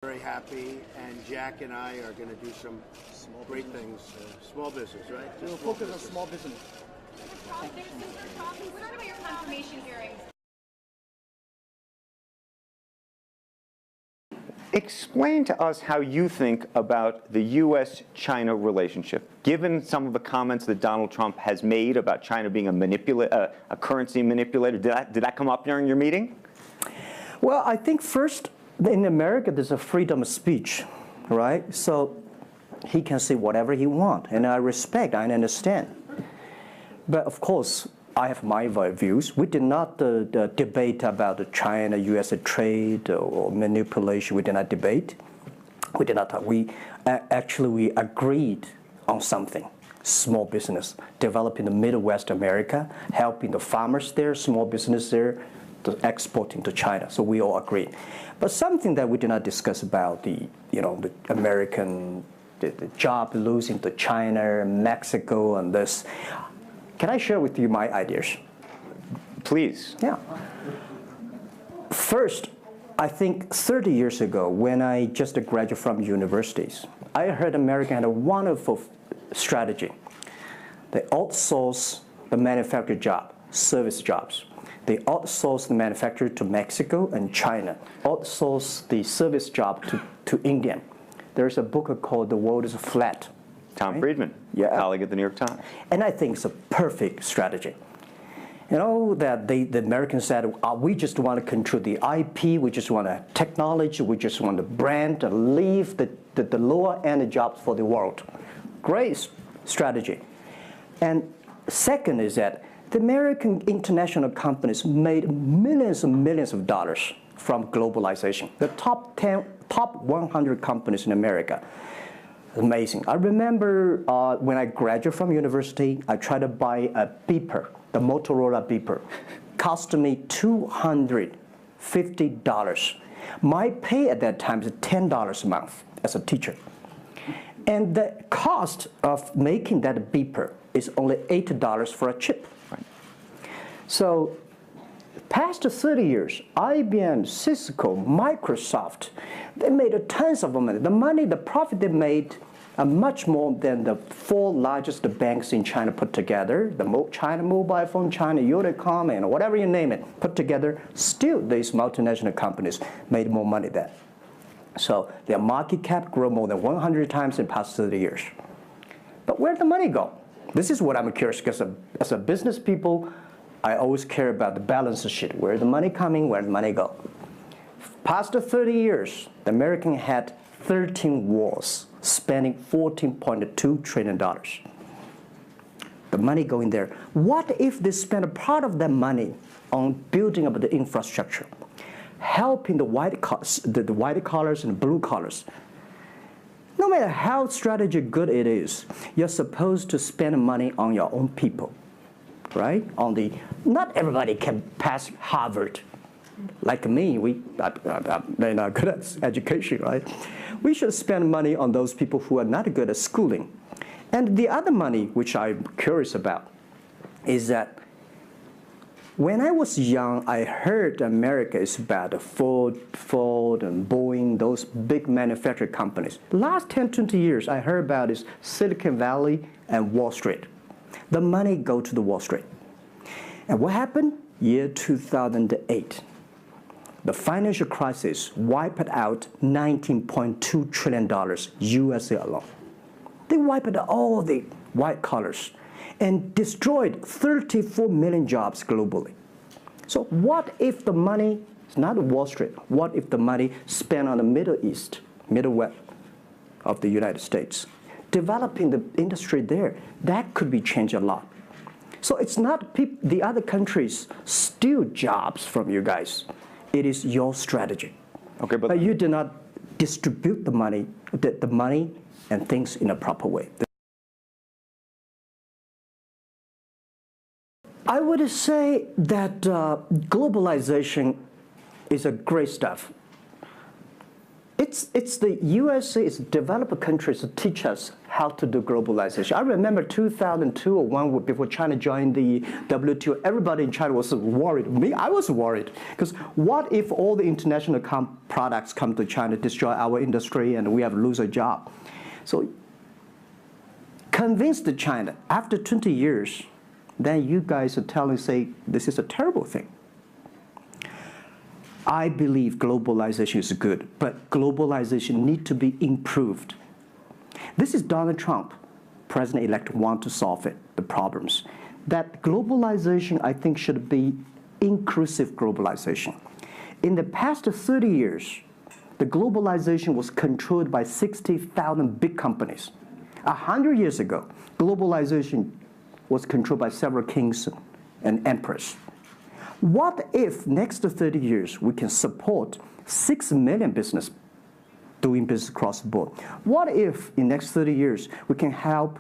Very happy, and Jack and I are going to do some great things. Small business, right? We'll focus on small business. What about your confirmation hearings? Explain to us how you think about the U.S.-China relationship, given some of the comments that Donald Trump has made about China being a currency manipulator. Did that come up during your meeting? Well, I think first, in America, there's a freedom of speech, right? So he can say whatever he wants, and I respect, I understand. But of course, I have my views. We did not debate about the China-U.S. trade or manipulation. We did not debate. We did not talk. We agreed on something. Small business, developing the Midwest America, helping the farmers there, small business there, exporting to China. So we all agreed. But something that we did not discuss about the American the job losing to China, Mexico, and this. Can I share with you my ideas? Please. Yeah. First, I think 30 years ago, when I just graduated from universities, I heard America had a wonderful strategy. They outsource the manufacturing job, service jobs. They outsource the manufacturer to Mexico and China, outsource the service job to India. There's a book called The World is Flat. Tom right? Friedman, yeah. colleague at the New York Times. And I think it's a perfect strategy. You know, that the Americans said, we just want to control the IP, we just want to technology, we just want the brand, and leave the lower end jobs for the world. Great strategy. And second is that the American international companies made millions and millions of dollars from globalization. The top 100 companies in America. Amazing. I remember when I graduated from university, I tried to buy a beeper, the Motorola beeper. Cost me $250. My pay at that time is $10 a month as a teacher. And the cost of making that beeper is only $8 for a chip. Right. So past 30 years, IBM, Cisco, Microsoft, they made tons of money. The profit they made are much more than the 4 largest banks in China put together. The China Mobile Phone, China Unicom, and whatever you name it, put together. Still, these multinational companies made more money than. So their market cap grew more than 100 times in the past 30 years. But where'd the money go? This is what I'm curious, because as a business people, I always care about the balance sheet. Where the money coming, where the money go. Past 30 years, the American had 13 wars, spending $14.2 trillion. The money going there. What if they spend a part of that money on building up the infrastructure, helping the white collars and the blue collars? No matter how strategy good it is, you're supposed to spend money on your own people. Right? Not everybody can pass Harvard. Like me, they're not good at education, right? We should spend money on those people who are not good at schooling. And the other money, which I'm curious about, is that when I was young, I heard America is about Ford and Boeing, those big manufacturing companies. The last 10, 20 years, I heard about is Silicon Valley and Wall Street. The money go to the Wall Street. And what happened? Year 2008. The financial crisis wiped out $19.2 trillion USA alone. They wiped out all the white collars and destroyed 34 million jobs globally. So what if the money is not Wall Street? What if the money spent on the Middle East, Middle West of the United States? Developing the industry there, that could be changed a lot. So it's not the other countries steal jobs from you guys. It is your strategy. Okay, but you do not distribute the money and things in a proper way. I would say that globalization is a great stuff. It's the USA, it's developed countries to teach us how how to do globalization. I remember 2002 or 1 before China joined the WTO, everybody in China was worried. Me, I was worried. Because what if all the international products come to China, destroy our industry, and we have lose a job? So convinced China, after 20 years, then you guys are say, this is a terrible thing. I believe globalization is good, but globalization needs to be improved. This is Donald Trump, President-elect, want to solve it, the problems. That globalization, I think, should be inclusive globalization. In the past 30 years, the globalization was controlled by 60,000 big companies. 100 years ago, globalization was controlled by several kings and emperors. What if next 30 years we can support 6 million business doing business across the board? What if in next 30 years we can help